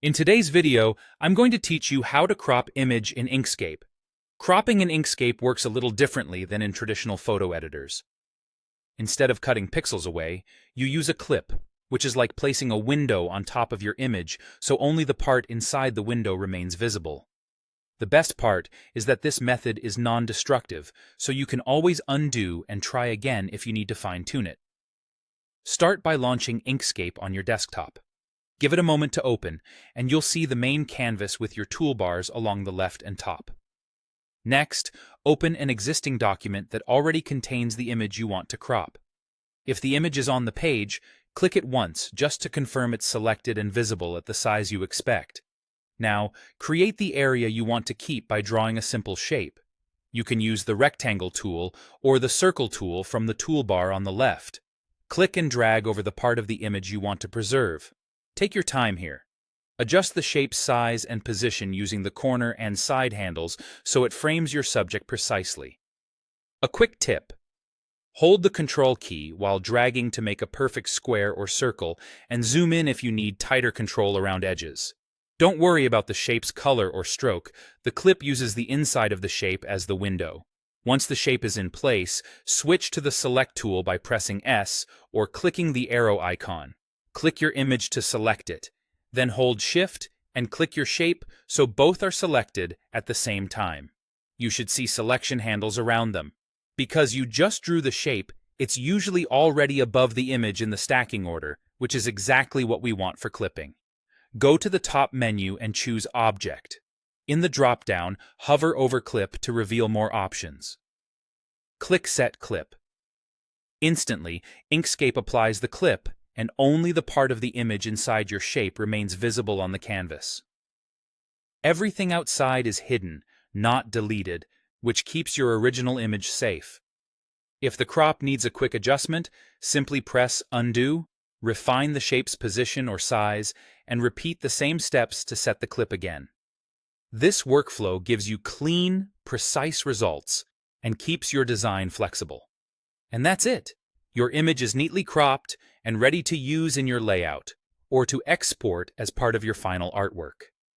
In today's video, I'm going to teach you how to crop image in Inkscape. Cropping in Inkscape works a little differently than in traditional photo editors. Instead of cutting pixels away, you use a clip, which is like placing a window on top of your image so only the part inside the window remains visible. The best part is that this method is non-destructive, so you can always undo and try again if you need to fine-tune it. Start by launching Inkscape on your desktop. Give it a moment to open, and you'll see the main canvas with your toolbars along the left and top. Next, open an existing document that already contains the image you want to crop. If the image is on the page, click it once just to confirm it's selected and visible at the size you expect. Now, create the area you want to keep by drawing a simple shape. You can use the rectangle tool or the circle tool from the toolbar on the left. Click and drag over the part of the image you want to preserve. Take your time here. Adjust the shape's size and position using the corner and side handles so it frames your subject precisely. A quick tip: hold the Control key while dragging to make a perfect square or circle, and zoom in if you need tighter control around edges. Don't worry about the shape's color or stroke. The clip uses the inside of the shape as the window. Once the shape is in place, switch to the Select tool by pressing S or clicking the arrow icon. Click your image to select it, then hold Shift and click your shape so both are selected at the same time. You should see selection handles around them. Because you just drew the shape, it's usually already above the image in the stacking order, which is exactly what we want for clipping. Go to the top menu and choose Object. In the drop-down, hover over Clip to reveal more options. Click Set Clip. Instantly, Inkscape applies the clip, and only the part of the image inside your shape remains visible on the canvas. Everything outside is hidden, not deleted, which keeps your original image safe. If the crop needs a quick adjustment, simply press Undo, refine the shape's position or size, and repeat the same steps to set the clip again. This workflow gives you clean, precise results and keeps your design flexible. And that's it. Your image is neatly cropped and ready to use in your layout, or to export as part of your final artwork.